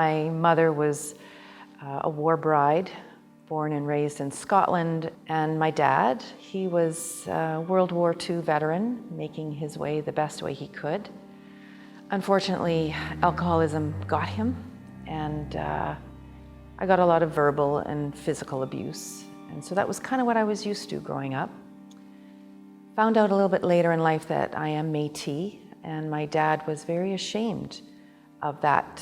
My mother was a war bride, born and raised in Scotland, and my dad, he was a World War II veteran, making his way the best way he could. Unfortunately, alcoholism got him, and I got a lot of verbal and physical abuse. And so that was kind of what I was used to growing up. Found out a little bit later in life that I am Métis, and my dad was very ashamed of that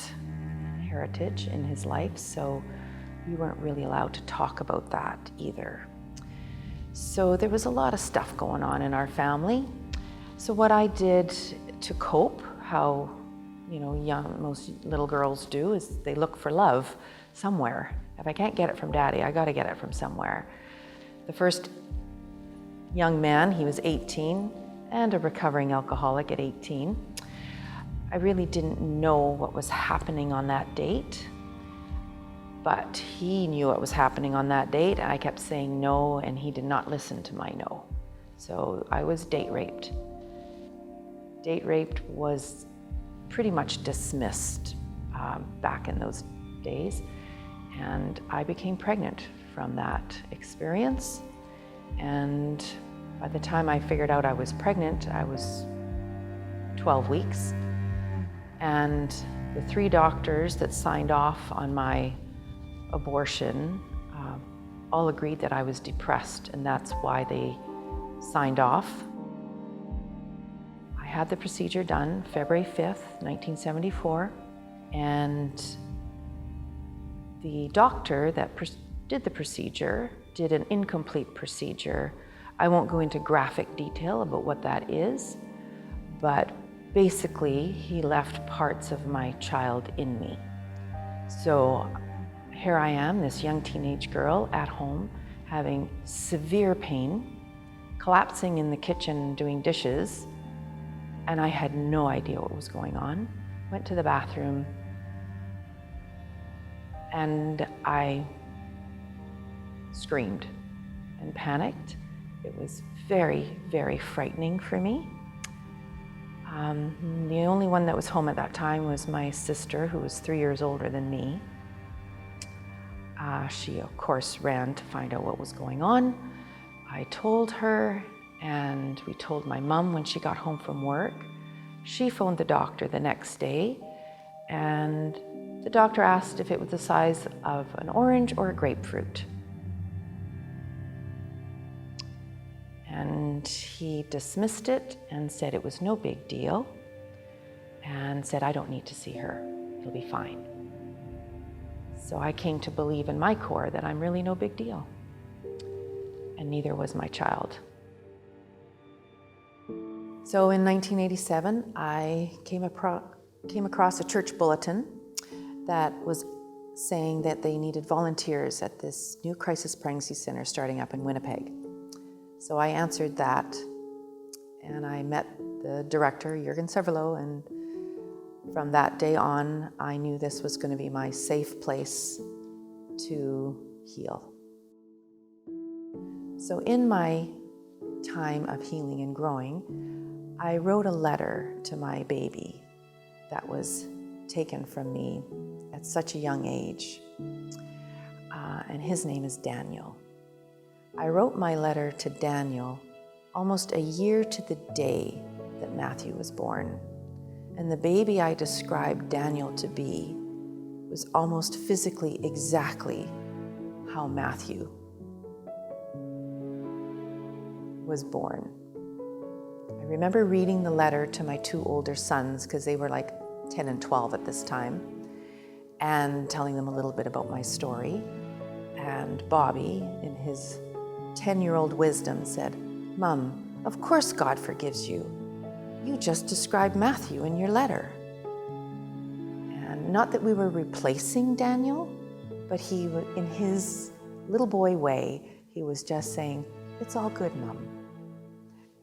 heritage in his life, so we weren't really allowed to talk about that either. So there was a lot of stuff going on in our family. So what I did to cope, how most little girls do, is they look for love somewhere. If I can't get it from daddy, I got to get it from somewhere. The first young man, he was 18 and a recovering alcoholic at 18. I really didn't know what was happening on that date, but he knew what was happening on that date. I kept saying no, and he did not listen to my no. So I was date raped. Date raped was pretty much dismissed back in those days, and I became pregnant from that experience. And by the time I figured out I was pregnant, I was 12 weeks. And the 3 doctors that signed off on my abortion all agreed that I was depressed, and that's why they signed off. I had the procedure done February 5th, 1974, and the doctor that did the procedure did an incomplete procedure. I won't go into graphic detail about what that is, but basically he left parts of my child in me. So here I am, this young teenage girl at home, having severe pain, collapsing in the kitchen doing dishes, and I had no idea what was going on. Went to the bathroom, and I screamed and panicked. It was very, very frightening for me. The only one that was home at that time was my sister, who was 3 years older than me. She, of course, ran to find out what was going on. I told her, and we told my mom when she got home from work. She phoned the doctor the next day, and the doctor asked if it was the size of an orange or a grapefruit. And he dismissed it and said it was no big deal, and said, I don't need to see her, it'll be fine. So I came to believe in my core that I'm really no big deal, and neither was my child. So in 1987, I came across a church bulletin that was saying that they needed volunteers at this new crisis pregnancy center starting up in Winnipeg. So I answered that, and I met the director, Jürgen Severlo, and from that day on, I knew this was going to be my safe place to heal. So in my time of healing and growing, I wrote a letter to my baby that was taken from me at such a young age, and his name is Daniel. I wrote my letter to Daniel almost a year to the day that Matthew was born. And the baby I described Daniel to be was almost physically exactly how Matthew was born. I remember reading the letter to my 2 older sons, because they were like 10 and 12 at this time, and telling them a little bit about my story. And Bobby, in his 10-year-old wisdom, said, Mom, of course God forgives you. You just described Matthew in your letter. And not that we were replacing Daniel, but he, in his little boy way, he was just saying, it's all good, Mom.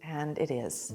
And it is.